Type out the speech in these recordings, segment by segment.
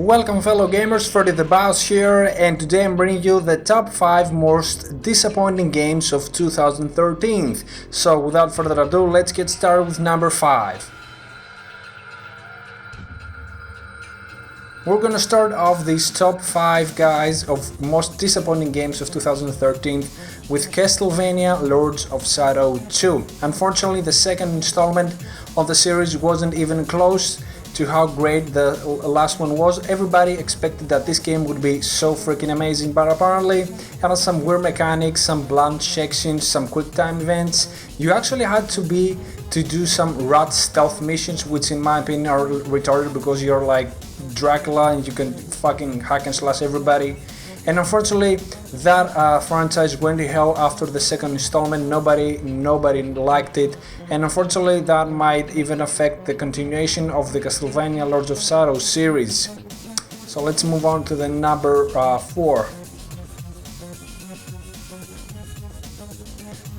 Welcome fellow gamers, Freddy the Boss here, and today I'm bringing you the top 5 most disappointing games of 2013. So without further ado, let's get started with number 5. We're gonna start off these top 5 guys of most disappointing games of 2013 with Castlevania Lords of Shadow 2. Unfortunately, the second installment of the series wasn't even close to how great the last one was. Everybody expected that this game would be so freaking amazing, but apparently it had some weird mechanics, some blunt sections, some quick time events. You actually had to do some rat stealth missions, which in my opinion are retarded because you're like Dracula and you can fucking hack and slash everybody. And unfortunately, that franchise went to hell after the second installment. Nobody liked it, and unfortunately, that might even affect the continuation of the Castlevania Lords of Shadow series. So let's move on to the number 4.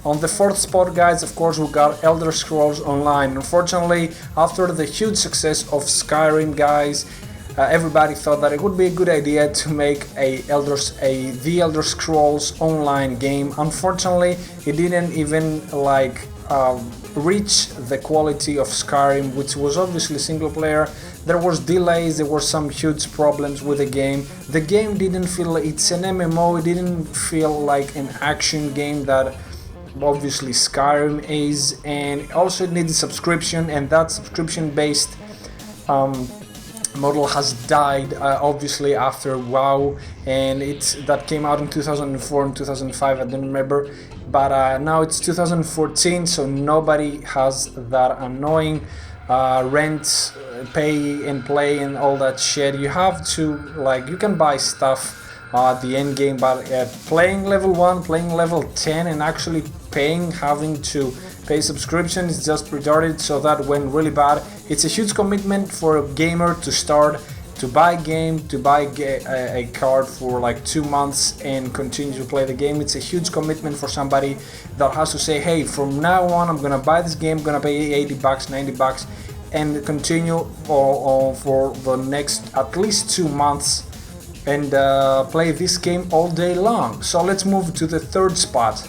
On the 4th spot, guys, of course, we got Elder Scrolls Online. Unfortunately, after the huge success of Skyrim, guys, everybody thought that it would be a good idea to make the Elder Scrolls Online game. Unfortunately, it didn't even reach the quality of Skyrim, which was obviously single player. There was delays, there were some huge problems with the game. The game didn't feel, it's an MMO, it didn't feel like an action game that obviously Skyrim is, and also it needed subscription, and that subscription based model has died obviously after WoW, and that came out in 2004 and 2005, I don't remember, but now it's 2014, so nobody has that annoying rent, pay and play and all that shit. You have to, you can buy stuff at the end game, but playing level 1, playing level 10 and actually having to pay subscription is just retarded, so that went really bad. It's a huge commitment for a gamer to start, to buy a card for like 2 months and continue to play the game. It's a huge commitment for somebody that has to say, hey, from now on I'm gonna buy this game, I'm gonna pay 80 bucks, 90 bucks and continue for the next at least 2 months and play this game all day long. So let's move to the 3rd spot.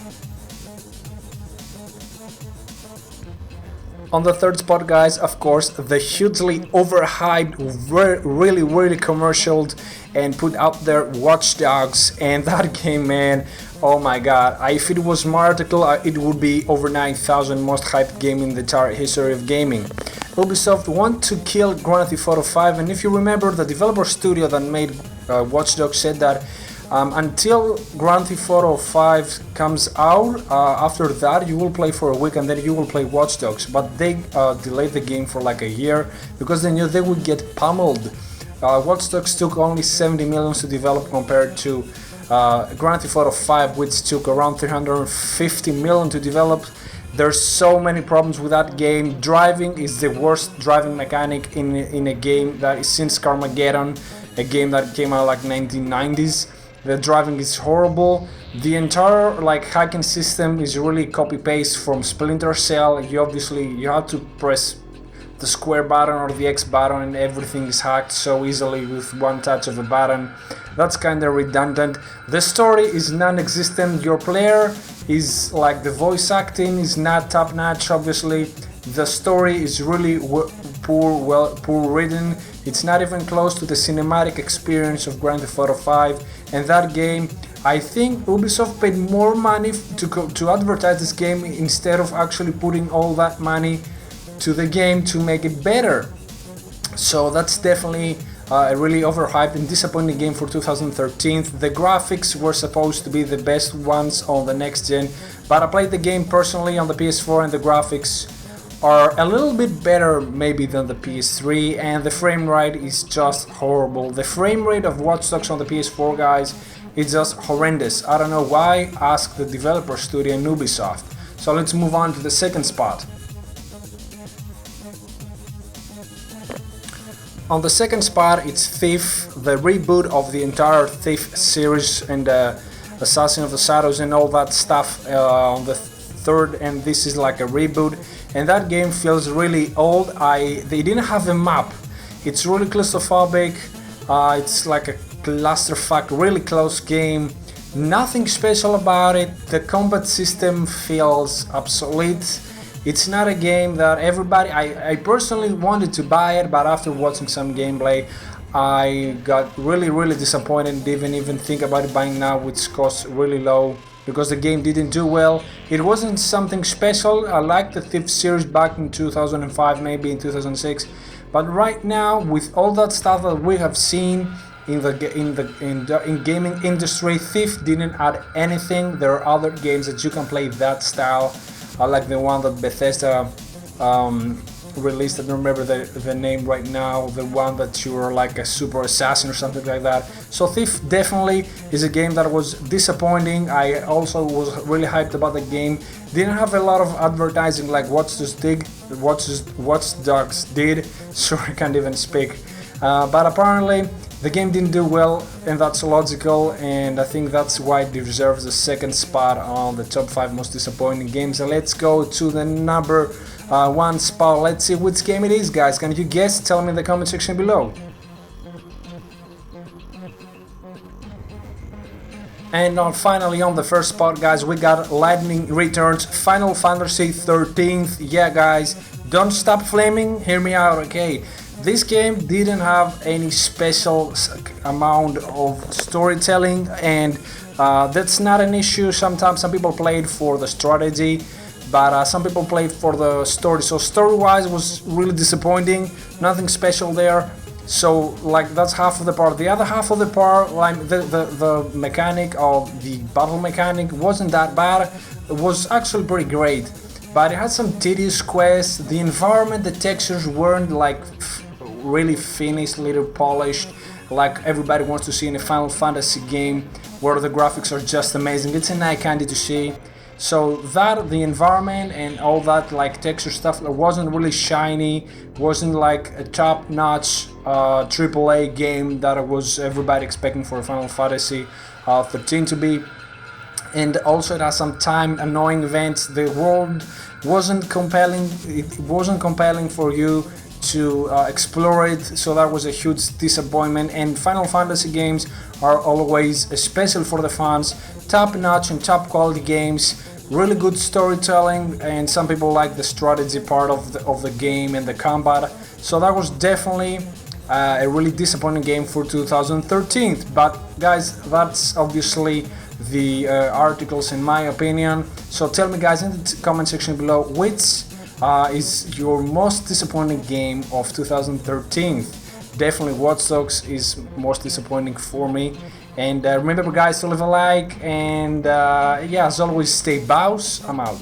On the 3rd spot, guys, of course, the hugely overhyped, really commercial and put out there Watch Dogs, and that game, man, oh my god, if it was my article, it would be over 9,000 most hyped game in the entire history of gaming. Ubisoft want to kill Grand Theft Auto 5, and if you remember, the developer studio that made Watch Dogs said that until Grand Theft Auto 5 comes out, after that you will play for a week and then you will play Watch Dogs, but they delayed the game for like a year because they knew they would get pummeled. Watch Dogs took only 70 million to develop compared to Grand Theft Auto 5, which took around 350 million to develop. There's so many problems with that game. Driving is the worst driving mechanic in a game that is since Carmageddon, a game that came out like 1990s. The driving is horrible. The entire hacking system is really copy-paste from Splinter Cell. You have to press the square button or the X button and everything is hacked so easily with one touch of a button. That's kinda redundant. The story is non-existent. Your player is the voice acting is not top-notch, obviously. The story is really poor written. It's not even close to the cinematic experience of Grand Theft Auto 5, and that game, I think Ubisoft paid more money to advertise this game instead of actually putting all that money to the game to make it better. So that's definitely a really overhyped and disappointing game for 2013. The graphics were supposed to be the best ones on the next gen, but I played the game personally on the PS4 and the graphics are a little bit better maybe than the PS3, and the frame rate is just horrible. The frame rate of Watch Dogs on the PS4, guys, is just horrendous. I don't know why, ask the developer studio in Ubisoft. So let's move on to the 2nd spot. On the 2nd spot, it's Thief, the reboot of the entire Thief series and Assassin of the Shadows and all that stuff on the 3rd, and this is like a reboot. And that game feels really old. They didn't have a map. It's really claustrophobic. It's like a clusterfuck, really close game. Nothing special about it. The combat system feels obsolete. It's not a game that everybody... I personally wanted to buy it, but after watching some gameplay, I got really disappointed. Didn't even think about it buying now, which costs really low, because the game didn't do well. It wasn't something special. I liked the Thief series back in 2005, maybe in 2006, but right now, with all that stuff that we have seen in the gaming industry, Thief didn't add anything. There are other games that you can play that style. I like the one that Bethesda released. I don't remember the name right now. The one that you were like a super assassin or something like that. So Thief definitely is a game that was disappointing. I also was really hyped about the game. Didn't have a lot of advertising like Watch Dogs did. So I can't even speak. But apparently the game didn't do well, and that's logical, and I think that's why it deserves the second spot on the top 5 most disappointing games. So let's go to the number 1 spot. Let's see which game it is, guys. Can you guess? Tell me in the comment section below. And finally on the first spot, guys, we got Lightning Returns Final Fantasy 13th. Yeah, guys, don't stop flaming, hear me out, okay? This game didn't have any special amount of storytelling, and that's not an issue. Sometimes some people played for the strategy, but some people played for the story. So story-wise was really disappointing, nothing special there. So like that's half of the part. The other half of the part, like the mechanic of the battle mechanic wasn't that bad. It was actually pretty great, but it had some tedious quests. The environment, the textures weren't like really finished, little polished, like everybody wants to see in a Final Fantasy game where the graphics are just amazing. It's an eye candy to see. So that, the environment and all that like texture stuff wasn't really shiny, wasn't like a top-notch AAA game that was everybody expecting for Final Fantasy 13 to be. And also it has some time annoying events. The world wasn't compelling. It wasn't compelling for you to explore it, so that was a huge disappointment. And Final Fantasy games are always, especially for the fans, top-notch and top-quality games, really good storytelling, and some people like the strategy part of the game and the combat. So that was definitely a really disappointing game for 2013. But guys, that's obviously the articles in my opinion. So tell me, guys, in the comment section below, which is your most disappointing game of 2013. Definitely Watch Dogs is most disappointing for me. And remember, guys, to leave a like, and yeah, as always, stay bows. I'm out.